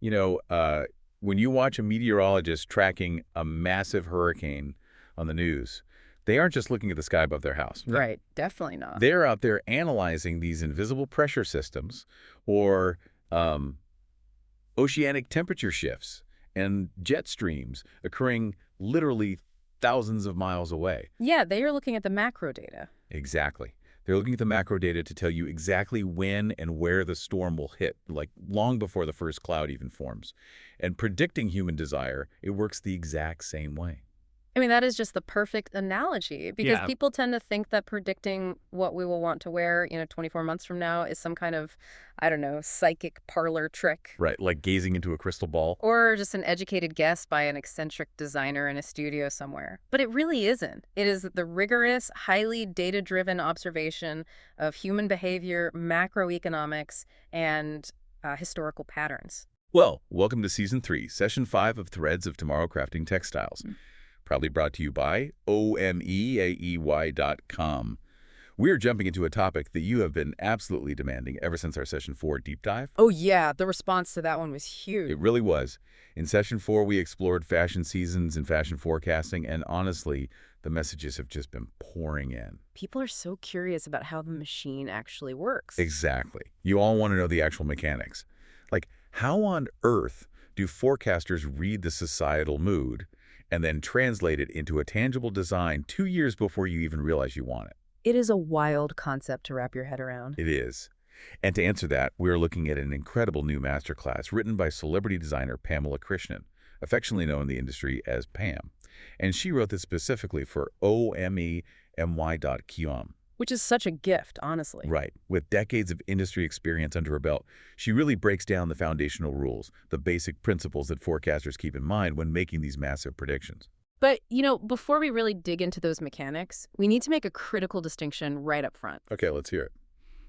You know, when you watch a meteorologist tracking a massive hurricane on the news, they aren't just looking at the sky above their house. Right. Definitely not. They're out there analyzing these invisible pressure systems or um, oceanic temperature shifts and jet streams occurring literally thousands of miles away. Yeah, they are looking at the macro data. Exactly. They're looking at the macro data to tell you exactly when and where the storm will hit, like long before the first cloud even forms. And predicting human desire, it works the exact same way. I mean, that is just the perfect analogy because Yeah. people tend to think that predicting what we will want to wear, 24 months from now is some kind of, I don't know, psychic parlor trick. Right, like gazing into a crystal ball. Or just an educated guess by an eccentric designer in a studio somewhere. But it really isn't. It is the rigorous, highly data-driven observation of human behavior, macroeconomics, and historical patterns. Well, welcome to Season 3, Session 5 of Threads of Tomorrow Crafting Textiles. Proudly brought to you by OMEAEY.com. We're jumping into a topic that you have been absolutely demanding ever since our Session 4 deep dive. Oh, yeah. The response to that one was huge. It really was. In Session 4, we explored fashion seasons and fashion forecasting, and honestly, the messages have just been pouring in. People are so curious about how the machine actually works. Exactly. You all want to know the actual mechanics. Like, how on earth do forecasters read the societal mood and then translate it into a tangible design 2 years before you even realize you want it? It is a wild concept to wrap your head around. It is. And to answer that, we're looking at an incredible new masterclass written by celebrity designer Pamela Krishnan, affectionately known in the industry as Pam. And she wrote this specifically for OMEMY.com. Which is such a gift, honestly. Right. With decades of industry experience under her belt, she really breaks down the foundational rules, the basic principles that forecasters keep in mind when making these massive predictions. But, before we really dig into those mechanics, we need to make a critical distinction right up front. Okay, let's hear it.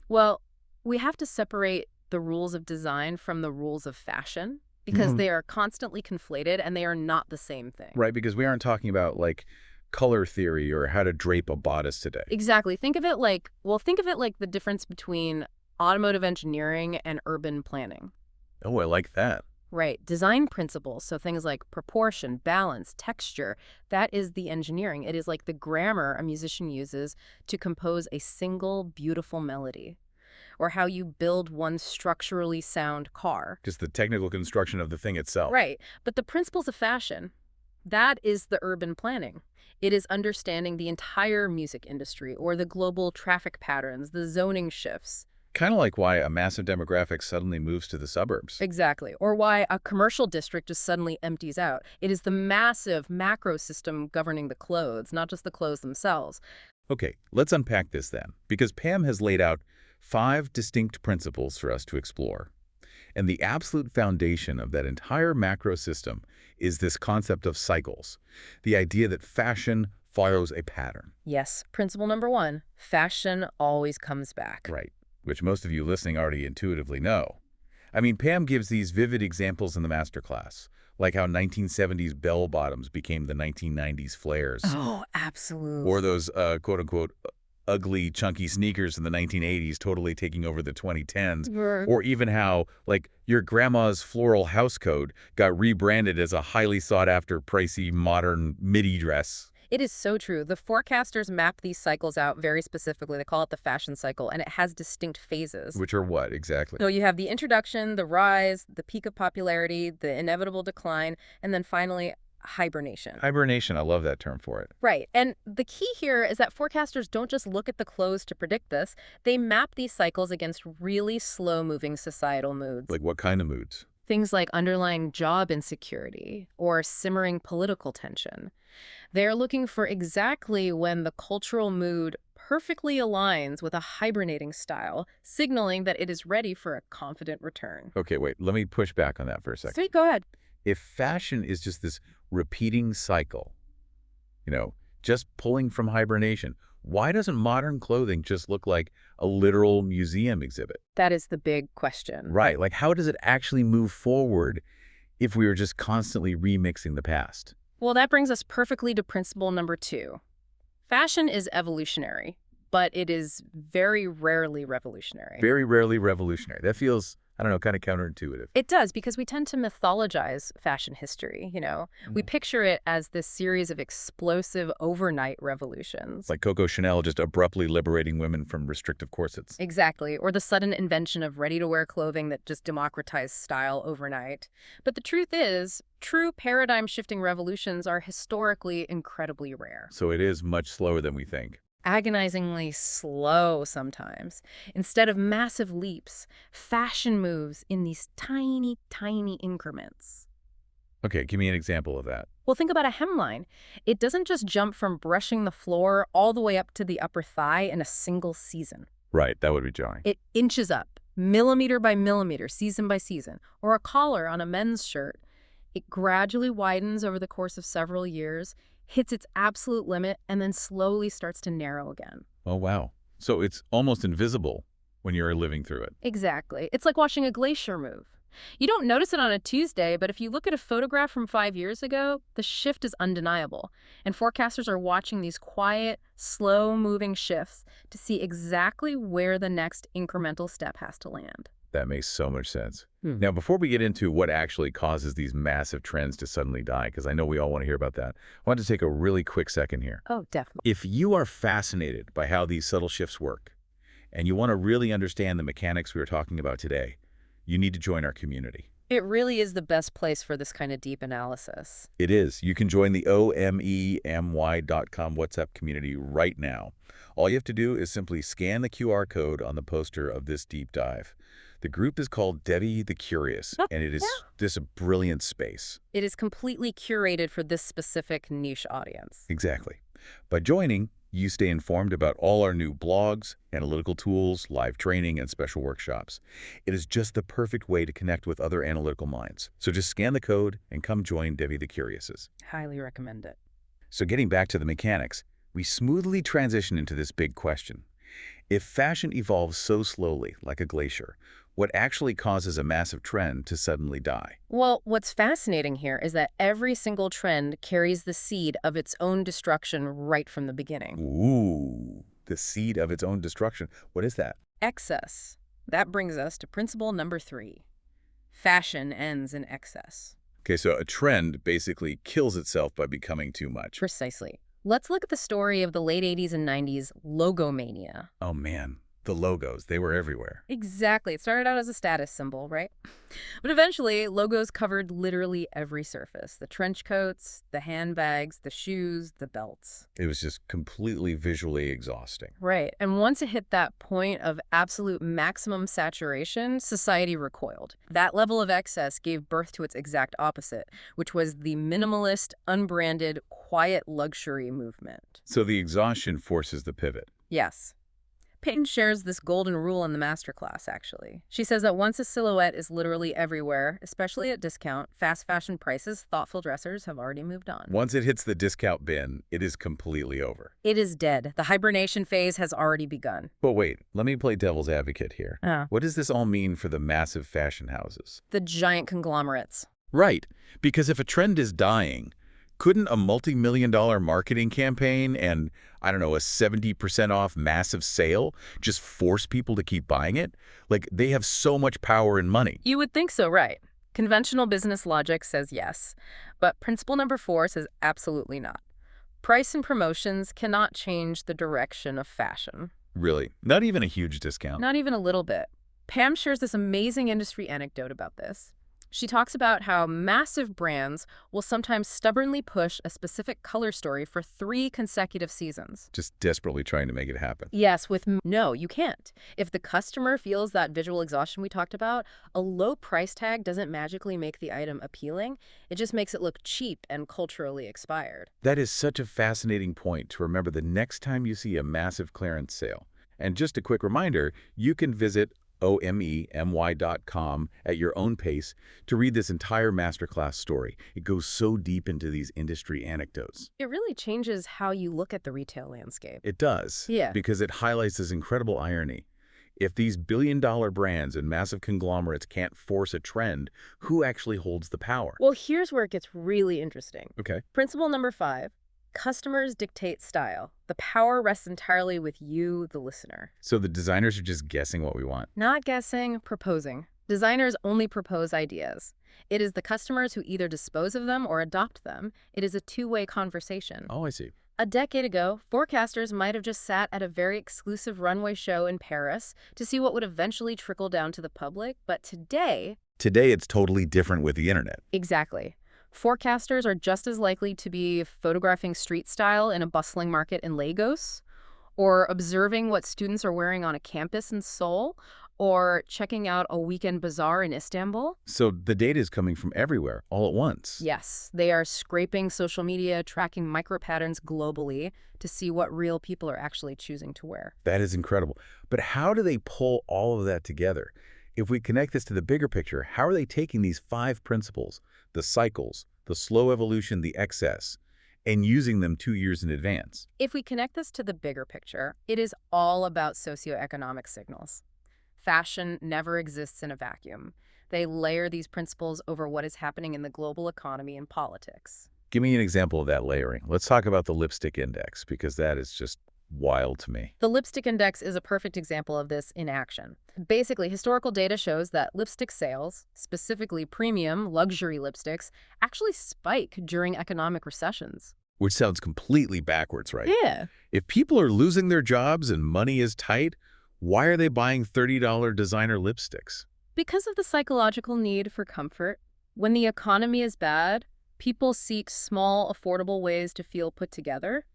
Well, we have to separate the rules of design from the rules of fashion because they are constantly conflated and they are not the same thing. Right, because we aren't talking about, like, color theory or how to drape a bodice today. Exactly. Think of it like the difference between automotive engineering and urban planning. Oh, I like that. Right. Design principles, so things like proportion, balance, texture, that is the engineering. It is like the grammar a musician uses to compose a single beautiful melody, or how you build one structurally sound car. Just the technical construction of the thing itself. Right. But the principles of fashion, that is the urban planning. It is understanding the entire music industry or the global traffic patterns, the zoning shifts. Kind of like why a massive demographic suddenly moves to the suburbs. Exactly. Or why a commercial district just suddenly empties out. It is the massive macro system governing the clothes, not just the clothes themselves. Okay, let's unpack this then, because Pam has laid out 5 distinct principles for us to explore. And the absolute foundation of that entire macro system is this concept of cycles, the idea that fashion follows a pattern. Yes, principle number 1, fashion always comes back. Right, which most of you listening already intuitively know. I mean, Pam gives these vivid examples in the masterclass, like how 1970s bell-bottoms became the 1990s flares. Oh, absolutely. Or those quote-unquote ugly, chunky sneakers in the 1980s totally taking over the 2010s. Or even how, like, your grandma's floral house coat got rebranded as a highly sought-after, pricey, modern midi dress. It is so true. The forecasters map these cycles out very specifically. They call it the fashion cycle, and it has distinct phases. Which are what, exactly? So you have the introduction, the rise, the peak of popularity, the inevitable decline, and then finally hibernation. Hibernation, I love that term for it. Right. And the key here is that forecasters don't just look at the clothes to predict this. They map these cycles against really slow-moving societal moods. Like what kind of moods? Things like underlying job insecurity or simmering political tension. They're looking for exactly when the cultural mood perfectly aligns with a hibernating style, signaling that it is ready for a confident return. Okay, wait, let me push back on that for a second. Sweet, go ahead. If fashion is just this repeating cycle, just pulling from hibernation, why doesn't modern clothing just look like a literal museum exhibit? That is the big question. Right, like how does it actually move forward if we were just constantly remixing the past? Well, that brings us perfectly to principle number 2. Fashion is evolutionary, but it is very rarely revolutionary. Very rarely revolutionary. That feels I don't know, kind of counterintuitive. It does, because we tend to mythologize fashion history, We Mhm. picture it as this series of explosive overnight revolutions. Like Coco Chanel just abruptly liberating women from restrictive corsets. Exactly, or the sudden invention of ready-to-wear clothing that just democratized style overnight. But the truth is, true paradigm-shifting revolutions are historically incredibly rare. So it is much slower than we think. Agonizingly slow sometimes. Instead of massive leaps, fashion moves in these tiny, tiny increments. Okay, give me an example of that. Well, think about a hemline. It doesn't just jump from brushing the floor all the way up to the upper thigh in a single season. Right, that would be jarring. It inches up, millimeter by millimeter, season by season. Or a collar on a men's shirt. It gradually widens over the course of several years, hits its absolute limit, and then slowly starts to narrow again. Oh, wow. So it's almost invisible when you're living through it. Exactly. It's like watching a glacier move. You don't notice it on a Tuesday, but if you look at a photograph from 5 years ago, the shift is undeniable. And forecasters are watching these quiet, slow-moving shifts to see exactly where the next incremental step has to land. That makes so much sense. Hmm. Now, before we get into what actually causes these massive trends to suddenly die, because I know we all want to hear about that, I want to take a really quick second here. Oh, definitely. If you are fascinated by how these subtle shifts work, and you want to really understand the mechanics we were talking about today, you need to join our community. It really is the best place for this kind of deep analysis. It is. You can join the OMEMY.com WhatsApp community right now. All you have to do is simply scan the QR code on the poster of this deep dive. The group is called Devi the Curious, Oh, and it is yeah. this brilliant space. It is completely curated for this specific niche audience. Exactly. By joining, you stay informed about all our new blogs, analytical tools, live training, and special workshops. It is just the perfect way to connect with other analytical minds. So just scan the code and come join Devi the Curiouses. Highly recommend it. So getting back to the mechanics, we smoothly transition into this big question. If fashion evolves so slowly, like a glacier, what actually causes a massive trend to suddenly die? Well, what's fascinating here is that every single trend carries the seed of its own destruction right from the beginning. Ooh, the seed of its own destruction. What is that? Excess. That brings us to principle number 3. Fashion ends in excess. Okay, so a trend basically kills itself by becoming too much. Precisely. Let's look at the story of the late 80s and 90s logomania. Oh man, the logos, they were everywhere. Exactly. It started out as a status symbol, right? But eventually, logos covered literally every surface. The trench coats, the handbags, the shoes, the belts. It was just completely visually exhausting. Right. And once it hit that point of absolute maximum saturation, society recoiled. That level of excess gave birth to its exact opposite, which was the minimalist, unbranded, quiet luxury movement. So the exhaustion forces the pivot. Yes. Payton shares this golden rule in the masterclass, actually. She says that once a silhouette is literally everywhere, especially at discount, fast fashion prices, thoughtful dressers have already moved on. Once it hits the discount bin, it is completely over. It is dead. The hibernation phase has already begun. But wait, let me play devil's advocate here. Ah. What does this all mean for the massive fashion houses? The giant conglomerates. Right, because if a trend is dying, couldn't a multi-million-dollar marketing campaign and, I don't know, a 70% off massive sale just force people to keep buying it? Like, they have so much power and money. You would think so, right? Conventional business logic says yes, but principle number 4 says absolutely not. Price and promotions cannot change the direction of fashion. Really, not even a huge discount. Not even a little bit. Pam shares this amazing industry anecdote about this. She talks about how massive brands will sometimes stubbornly push a specific color story for 3 consecutive seasons. Just desperately trying to make it happen. Yes, no, you can't. If the customer feels that visual exhaustion we talked about, a low price tag doesn't magically make the item appealing. It just makes it look cheap and culturally expired. That is such a fascinating point to remember the next time you see a massive clearance sale. And just a quick reminder, you can visit OMEMY.com at your own pace to read this entire masterclass story. It goes so deep into these industry anecdotes. It really changes how you look at the retail landscape. It does. Yeah. Because it highlights this incredible irony. If these billion-dollar brands and massive conglomerates can't force a trend, who actually holds the power? Well, here's where it gets really interesting. Okay. Principle number 5. Customers dictate style. The power rests entirely with you, the listener. So the designers are just guessing what we want. Not guessing, proposing. Designers only propose ideas. It is the customers who either dispose of them or adopt them. It is a two-way conversation. Oh, I see. A decade ago, forecasters might have just sat at a very exclusive runway show in Paris to see what would eventually trickle down to the public, but today, Today, it's totally different with the internet. exactly. Forecasters are just as likely to be photographing street style in a bustling market in Lagos, or observing what students are wearing on a campus in Seoul, or checking out a weekend bazaar in Istanbul. So the data is coming from everywhere, all at once. Yes, they are scraping social media, tracking micropatterns globally to see what real people are actually choosing to wear. That is incredible. But how do they pull all of that together? If we connect this to the bigger picture, how are they taking these 5 principles, the cycles, the slow evolution, the excess, and using them 2 years in advance? If we connect this to the bigger picture, it is all about socioeconomic signals. Fashion never exists in a vacuum. They layer these principles over what is happening in the global economy and politics. Give me an example of that layering. Let's talk about the lipstick index, because that is just wild to me. The lipstick index is a perfect example of this in action. Basically, historical data shows that lipstick sales, specifically premium luxury lipsticks, actually spike during economic recessions. Which sounds completely backwards, right? Yeah. If people are losing their jobs and money is tight, why are they buying $30 designer lipsticks? Because of the psychological need for comfort. When the economy is bad, people seek small, affordable ways to feel put together.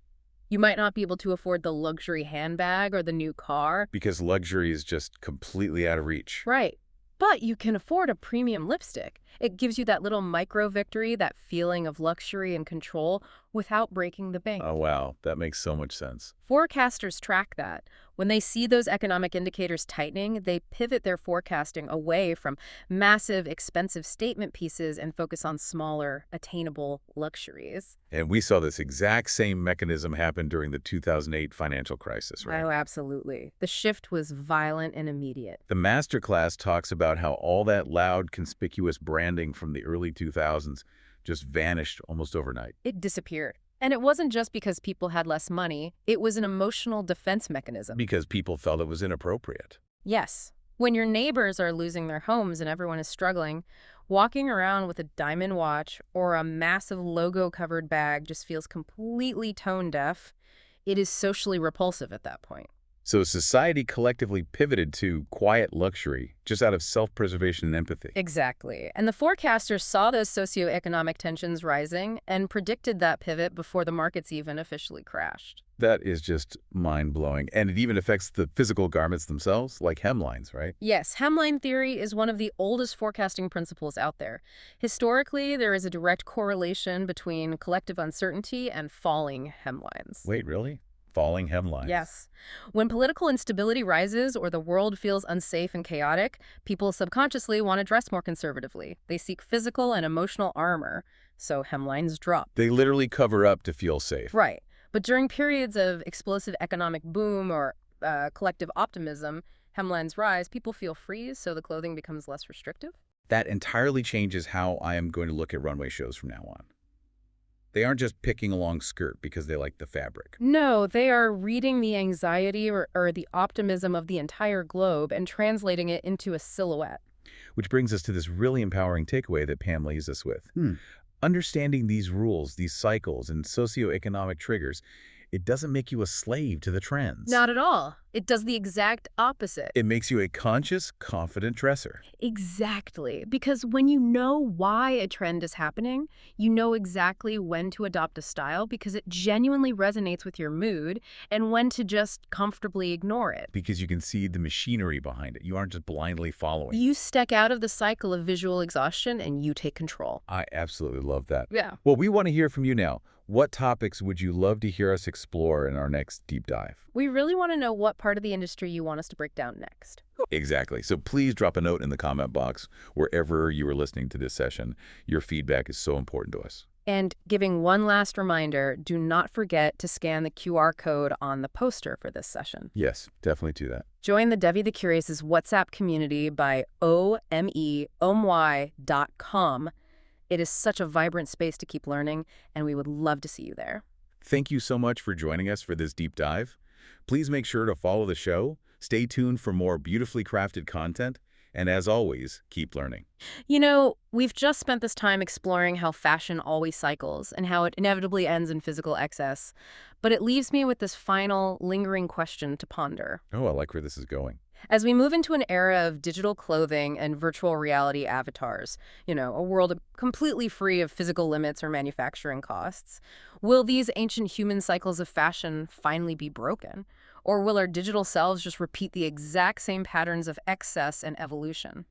You might not be able to afford the luxury handbag or the new car. Because luxury is just completely out of reach. Right. But you can afford a premium lipstick. It gives you that little micro victory, that feeling of luxury and control without breaking the bank. Oh, wow. That makes so much sense. Forecasters track that. When they see those economic indicators tightening, they pivot their forecasting away from massive, expensive statement pieces and focus on smaller, attainable luxuries. And we saw this exact same mechanism happen during the 2008 financial crisis, right? Oh, absolutely. The shift was violent and immediate. The masterclass talks about how all that loud, conspicuous branding from the early 2000s just vanished almost overnight. It disappeared. And it wasn't just because people had less money. It was an emotional defense mechanism. Because people felt it was inappropriate. Yes. When your neighbors are losing their homes and everyone is struggling, walking around with a diamond watch or a massive logo-covered bag just feels completely tone-deaf. It is socially repulsive at that point. So society collectively pivoted to quiet luxury just out of self-preservation and empathy. Exactly. And the forecasters saw those socioeconomic tensions rising and predicted that pivot before the markets even officially crashed. That is just mind-blowing. And it even affects the physical garments themselves, like hemlines, right? Yes, hemline theory is one of the oldest forecasting principles out there. Historically, there is a direct correlation between collective uncertainty and falling hemlines. Wait, really? Falling hemlines? Yes. When political instability rises or the world feels unsafe and chaotic, people subconsciously want to dress more conservatively. They seek physical and emotional armor, so hemlines drop. They literally cover up to feel safe. Right. But during periods of explosive economic boom or collective optimism, hemlines rise, people feel free, so the clothing becomes less restrictive. That entirely changes how I am going to look at runway shows from now on. They aren't just picking a long skirt because they like the fabric. No, they are reading the anxiety or the optimism of the entire globe and translating it into a silhouette. Which brings us to this really empowering takeaway that Pam leaves us with. Understanding these rules, these cycles, and socioeconomic triggers, it doesn't make you a slave to the trends. Not at all. It does the exact opposite. It makes you a conscious, confident dresser. Exactly. Because when you know why a trend is happening, you know exactly when to adopt a style because it genuinely resonates with your mood and when to just comfortably ignore it. Because you can see the machinery behind it. You aren't just blindly following. You step out of the cycle of visual exhaustion and you take control. I absolutely love that. Yeah. Well, we want to hear from you now. What topics would you love to hear us explore in our next deep dive? We really want to know what part of the industry you want us to break down next. Exactly. So please drop a note in the comment box wherever you are listening to this session. Your feedback is so important to us. And giving one last reminder, do not forget to scan the QR code on the poster for this session. Yes, definitely do that. Join the Devi the Curious' WhatsApp community by omeomy.com. It is such a vibrant space to keep learning, and we would love to see you there. Thank you so much for joining us for this deep dive. Please make sure to follow the show, stay tuned for more beautifully crafted content, And as always, keep learning. We've just spent this time exploring how fashion always cycles and how it inevitably ends in physical excess. But it leaves me with this final, lingering question to ponder. Oh, I like where this is going. As we move into an era of digital clothing and virtual reality avatars, a world completely free of physical limits or manufacturing costs, will these ancient human cycles of fashion finally be broken? Or will our digital selves just repeat the exact same patterns of excess and evolution?